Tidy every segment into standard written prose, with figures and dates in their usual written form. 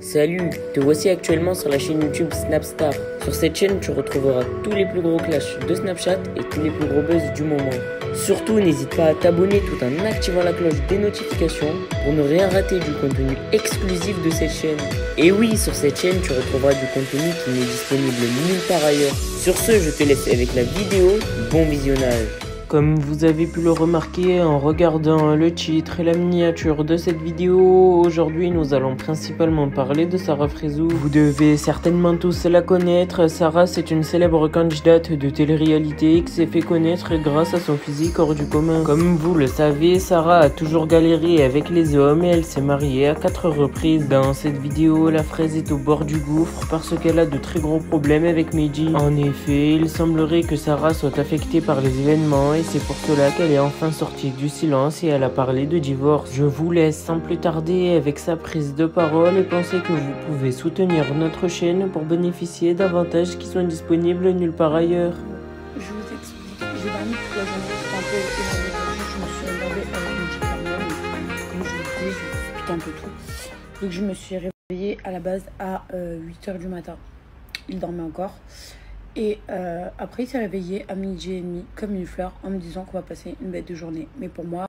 Salut, te voici actuellement sur la chaîne YouTube Snapstar. Sur cette chaîne, tu retrouveras tous les plus gros clashs de Snapchat et tous les plus gros buzz du moment. Surtout, n'hésite pas à t'abonner tout en activant la cloche des notifications pour ne rien rater du contenu exclusif de cette chaîne. Et oui, sur cette chaîne, tu retrouveras du contenu qui n'est disponible nulle part ailleurs. Sur ce, je te laisse avec la vidéo. Bon visionnage. Comme vous avez pu le remarquer en regardant le titre et la miniature de cette vidéo, aujourd'hui nous allons principalement parler de Sarah Frézou. Vous devez certainement tous la connaître. Sarah, c'est une célèbre candidate de télé-réalité qui s'est fait connaître grâce à son physique hors du commun. Comme vous le savez, Sarah a toujours galéré avec les hommes et elle s'est mariée à 4 reprises. Dans cette vidéo, la fraise est au bord du gouffre parce qu'elle a de très gros problèmes avec Meiji. En effet, il semblerait que Sarah soit affectée par les événements et c'est pour cela qu'elle est enfin sortie du silence et elle a parlé de divorce. Je vous laisse sans plus tarder avec sa prise de parole et pensez que vous pouvez soutenir notre chaîne pour bénéficier d'avantages qui sont disponibles nulle part ailleurs. Je vous explique, j'ai dormi toute la journée, j'étais un peu énervée, je me suis énervée avec mon petit comme je vous le dis, je vous explique un peu tout. Donc je me suis réveillée à la base à 8 h du matin, il dormait encore. Et après, il s'est réveillé à 12h30 comme une fleur en me disant qu'on va passer une bête de journée. Mais pour moi,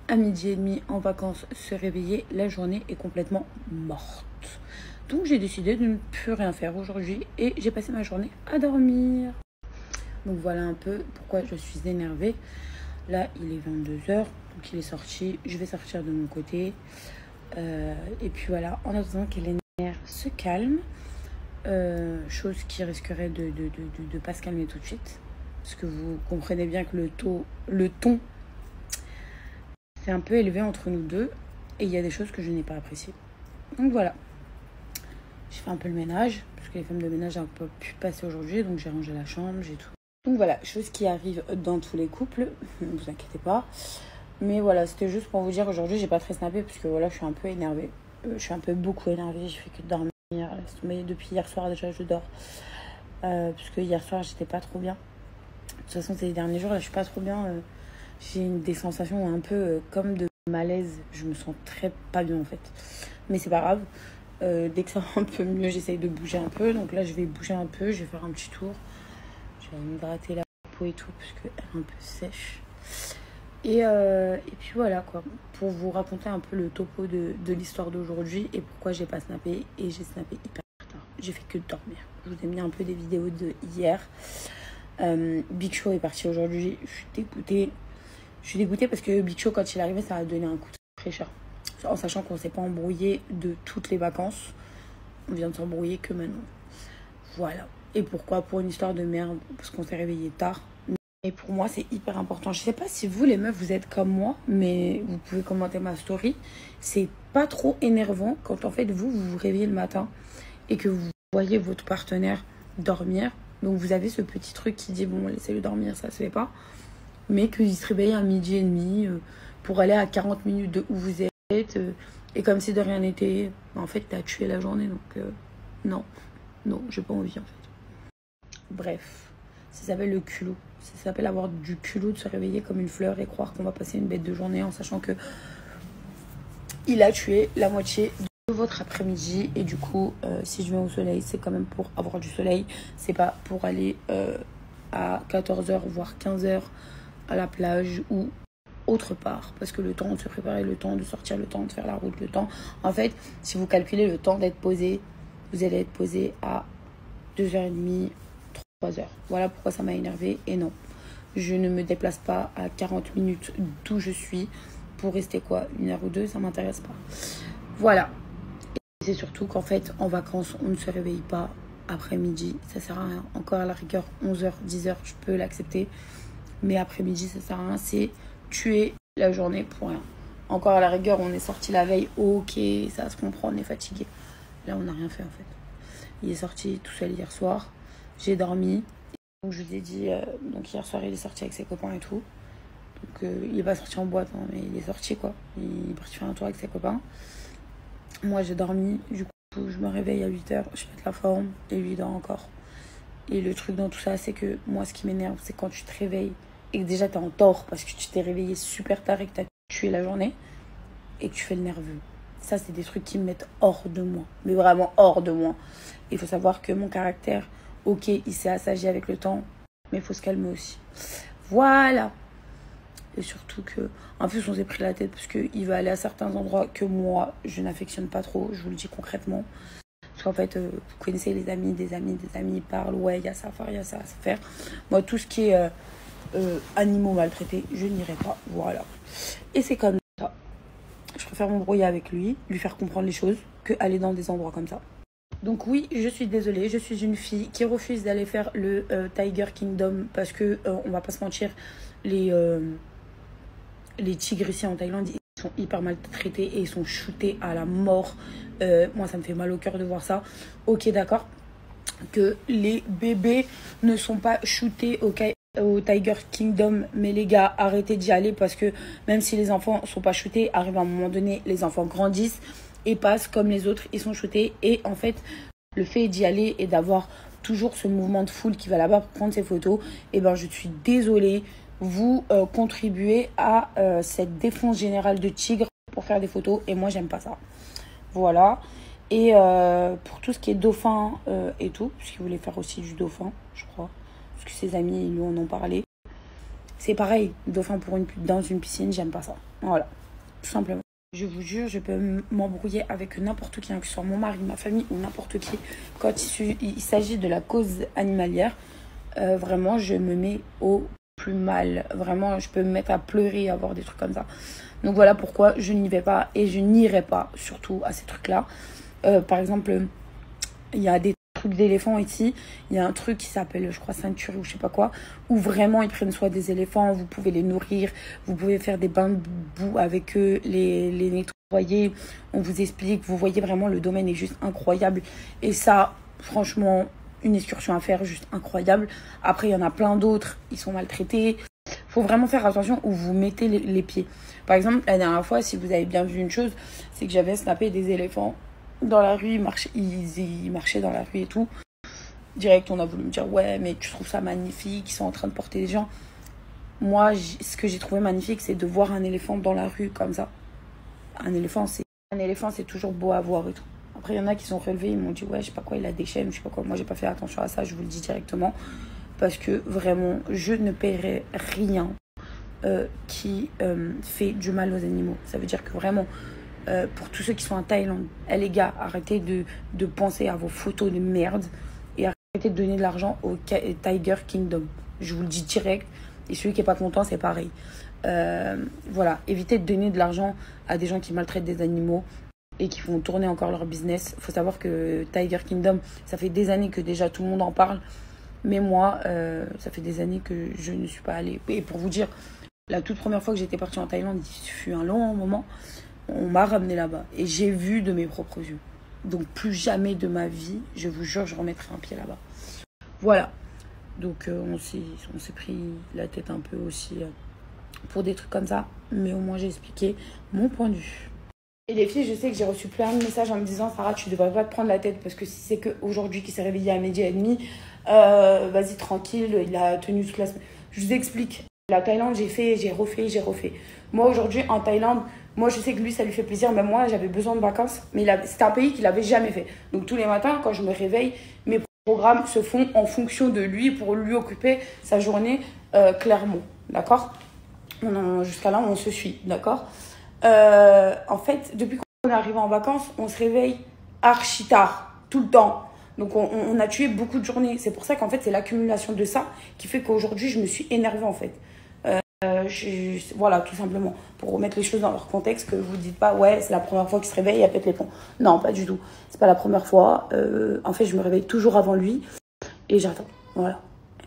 à 12h30 en vacances, se réveiller, la journée est complètement morte. Donc j'ai décidé de ne plus rien faire aujourd'hui et j'ai passé ma journée à dormir. Donc voilà un peu pourquoi je suis énervée. Là, il est 22h, donc il est sorti. Je vais sortir de mon côté. Et puis voilà, en attendant que les nerfs se calment. Chose qui risquerait de pas se calmer tout de suite parce que vous comprenez bien que le ton c'est un peu élevé entre nous deux et il y a des choses que je n'ai pas appréciées. Donc voilà, j'ai fait un peu le ménage parce que les femmes de ménage n'ont pas pu passer aujourd'hui, donc j'ai rangé la chambre, j'ai tout. Donc voilà, chose qui arrive dans tous les couples, ne vous inquiétez pas, mais voilà, c'était juste pour vous dire aujourd'hui j'ai pas très snappé parce que voilà, je suis un peu énervée, je suis un peu beaucoup énervée, je fais que dormir. Mais depuis hier soir déjà je dors parce que hier soir j'étais pas trop bien. De toute façon ces derniers jours là je suis pas trop bien, j'ai des sensations un peu comme de malaise, je me sens très pas bien en fait, mais c'est pas grave. Dès que ça va un peu mieux j'essaye de bouger un peu, donc là je vais bouger un peu, je vais faire un petit tour, je vais me gratter la peau et tout parce qu'elle est un peu sèche et puis voilà quoi, pour vous raconter un peu le topo de l'histoire d'aujourd'hui et pourquoi j'ai pas snappé. Et j'ai snappé hyper tard, j'ai fait que dormir. Je vous ai mis un peu des vidéos de hier. Big Show est parti aujourd'hui, je suis dégoûtée parce que Big Show quand il est arrivé ça a donné un coup de fraîcheur, en sachant qu'on s'est pas embrouillé de toutes les vacances, on vient de s'embrouiller que maintenant. Voilà. Et pourquoi? Pour une histoire de merde, parce qu'on s'est réveillé tard. Et pour moi, c'est hyper important. Je sais pas si vous, les meufs, vous êtes comme moi, mais vous pouvez commenter ma story. C'est pas trop énervant quand, en fait, vous vous réveillez le matin et que vous voyez votre partenaire dormir. Donc, vous avez ce petit truc qui dit, bon, laissez-le dormir, ça se fait pas. Mais qu'il se réveille à 12h30 pour aller à 40 minutes de où vous êtes. Et comme si de rien n'était, en fait, t'as tué la journée. Donc, non, j'ai pas envie, en fait. Bref. Ça s'appelle le culot. Ça s'appelle avoir du culot de se réveiller comme une fleur et croire qu'on va passer une bête de journée en sachant que il a tué la moitié de votre après-midi. Et du coup, si je vais au soleil, c'est quand même pour avoir du soleil. C'est pas pour aller à 14h voire 15h à la plage ou autre part. Parce que le temps de se préparer, le temps de sortir, le temps de faire la route, le temps... En fait, si vous calculez le temps d'être posé, vous allez être posé à 2h30, 3h. Voilà pourquoi ça m'a énervé. Et non, je ne me déplace pas à 40 minutes d'où je suis pour rester quoi, 1 heure ou 2, ça m'intéresse pas. Voilà. Et c'est surtout qu'en fait, en vacances, on ne se réveille pas après-midi. Ça sert à rien. Encore à la rigueur, 11h, 10h, je peux l'accepter. Mais après-midi, ça sert à rien. C'est tuer la journée pour rien. Encore à la rigueur, on est sorti la veille. Ok, ça se comprend, on est fatigué. Là, on n'a rien fait en fait. Il est sorti tout seul hier soir. J'ai dormi. Donc je vous ai dit, donc hier soir il est sorti avec ses copains et tout. Donc il est pas sorti en boîte, hein, mais il est sorti quoi. Il est parti faire un tour avec ses copains. Moi j'ai dormi, du coup je me réveille à 8h, je pète la forme et lui il dort encore. Et le truc dans tout ça, c'est que moi ce qui m'énerve, c'est quand tu te réveilles et que déjà t'es en tort parce que tu t'es réveillé super tard et que t'as tué la journée et que tu fais le nerveux. Ça, c'est des trucs qui me mettent hors de moi. Mais vraiment hors de moi. Il faut savoir que mon caractère, ok, il s'est assagi avec le temps, mais il faut se calmer aussi. Voilà. Et surtout que, en plus, on s'est pris la tête parce qu'il va aller à certains endroits que moi, je n'affectionne pas trop. Je vous le dis concrètement. Parce qu'en fait, vous connaissez les amis, des amis, ils parlent. Ouais, il y a ça à faire, il y a ça à faire. Moi, tout ce qui est animaux maltraités, je n'irai pas. Voilà. Et c'est comme ça. Je préfère m'embrouiller avec lui, lui faire comprendre les choses, que aller dans des endroits comme ça. Donc oui, je suis désolée, je suis une fille qui refuse d'aller faire le Tiger Kingdom parce que, on va pas se mentir, les tigres ici en Thaïlande, ils sont hyper maltraités et ils sont shootés à la mort. Moi, ça me fait mal au cœur de voir ça. Ok, d'accord, que les bébés ne sont pas shootés au Tiger Kingdom, mais les gars, arrêtez d'y aller parce que même si les enfants sont pas shootés, arrive à un moment donné, les enfants grandissent et passent comme les autres, ils sont shootés. Et en fait, le fait d'y aller et d'avoir toujours ce mouvement de foule qui va là-bas pour prendre ses photos, et ben je suis désolée, vous contribuez à cette défonce générale de tigres pour faire des photos et moi j'aime pas ça. Voilà. Et pour tout ce qui est dauphin et tout, puisqu'il voulait faire aussi du dauphin, je crois, parce que ses amis ils lui en ont parlé. C'est pareil, dauphin dans une piscine, j'aime pas ça. Voilà, tout simplement. Je vous jure, je peux m'embrouiller avec n'importe qui, hein, que ce soit mon mari, ma famille ou n'importe qui. Quand il s'agit de la cause animalière, vraiment, je me mets au plus mal. Vraiment, je peux me mettre à pleurer, à voir des trucs comme ça. Donc voilà pourquoi je n'y vais pas et je n'irai pas, surtout à ces trucs-là. Par exemple, il y a des trucs d'éléphants ici. Il y a un truc qui s'appelle, je crois, ceinture ou je sais pas quoi, où vraiment ils prennent soin des éléphants. Vous pouvez les nourrir, vous pouvez faire des bains de boue avec eux, les nettoyer. On vous explique, vous voyez vraiment, le domaine est juste incroyable. Et ça, franchement, une excursion à faire, juste incroyable. Après, il y en a plein d'autres, ils sont maltraités. Faut vraiment faire attention où vous mettez les pieds. Par exemple, la dernière fois, si vous avez bien vu une chose, c'est que j'avais snappé des éléphants dans la rue, ils marchaient dans la rue et tout. Direct, on a voulu me dire, ouais, mais tu trouves ça magnifique, ils sont en train de porter des gens. Moi, ce que j'ai trouvé magnifique, c'est de voir un éléphant dans la rue comme ça. Un éléphant, c'est toujours beau à voir et tout. Après, il y en a qui sont relevés, ils m'ont dit, ouais, je sais pas quoi, il a des chaînes, je sais pas quoi. Moi, j'ai pas fait attention à ça, je vous le dis directement. Parce que vraiment, je ne paierai rien qui fait du mal aux animaux. Ça veut dire que vraiment, pour tous ceux qui sont en Thaïlande, les gars, arrêtez de penser à vos photos de merde et arrêtez de donner de l'argent au Tiger Kingdom. Je vous le dis direct. Et celui qui n'est pas content, c'est pareil. Voilà, évitez de donner de l'argent à des gens qui maltraitent des animaux et qui font tourner encore leur business. Il faut savoir que Tiger Kingdom, ça fait des années que déjà tout le monde en parle. Mais moi, ça fait des années que je ne suis pas allée. Et pour vous dire, la toute première fois que j'étais partie en Thaïlande, il fut un long moment, on m'a ramené là-bas. Et j'ai vu de mes propres yeux. Donc plus jamais de ma vie, je vous jure, je remettrai un pied là-bas. Voilà. Donc on s'est pris la tête un peu aussi pour des trucs comme ça. Mais au moins j'ai expliqué mon point de vue. Et les filles, je sais que j'ai reçu plein de messages en me disant, Sarah, tu devrais pas te prendre la tête parce que si c'est qu'aujourd'hui qu'il s'est réveillé à 12h30, vas-y tranquille, il a tenu toute la semaine. Je vous explique. La Thaïlande, j'ai refait. Moi aujourd'hui en Thaïlande, moi je sais que lui ça lui fait plaisir, mais moi j'avais besoin de vacances. Mais c'était un pays qu'il n'avait jamais fait. Donc tous les matins quand je me réveille, mes programmes se font en fonction de lui pour lui occuper sa journée clairement. D'accord? Jusqu'à là on se suit, d'accord? En fait, depuis qu'on est arrivé en vacances, on se réveille archi tard, tout le temps. Donc on a tué beaucoup de journées. C'est pour ça qu'en fait, c'est l'accumulation de ça qui fait qu'aujourd'hui, je me suis énervée en fait. Voilà, tout simplement. Pour remettre les choses dans leur contexte, que vous ne dites pas, ouais, c'est la première fois qu'il se réveille, il pète les plombs. Non, pas du tout. C'est pas la première fois. En fait, je me réveille toujours avant lui et j'attends. Voilà.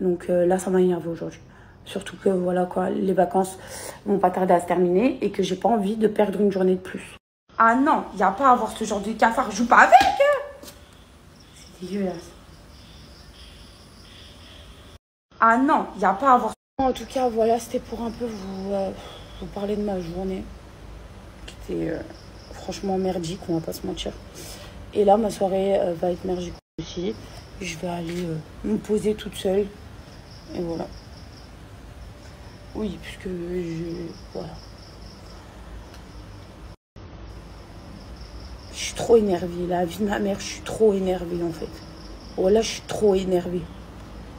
Donc là, ça m'a énervée aujourd'hui. Surtout que voilà quoi, les vacances vont pas tarder à se terminer et que j'ai pas envie de perdre une journée de plus. Ah non, il n'y a pas à avoir ce genre de cafard, je joue pas avec. C'est dégueulasse. Ah non, il n'y a pas à avoir. En tout cas, voilà, c'était pour un peu vous parler de ma journée. Qui était franchement merdique, on va pas se mentir. Et là, ma soirée va être merdique aussi. Je vais aller me poser toute seule. Et voilà. Oui, puisque voilà. suis trop énervée. La vie de ma mère, je suis trop énervée en fait. Voilà, je suis trop énervée.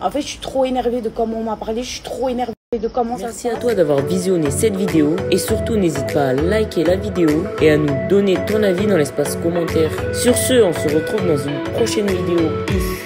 En fait, je suis trop énervée de comment on m'a parlé. Je suis trop énervée de comment ça se passe. Merci à toi d'avoir visionné cette vidéo. Et surtout, n'hésite pas à liker la vidéo et à nous donner ton avis dans l'espace commentaire. Sur ce, on se retrouve dans une prochaine vidéo. Peace.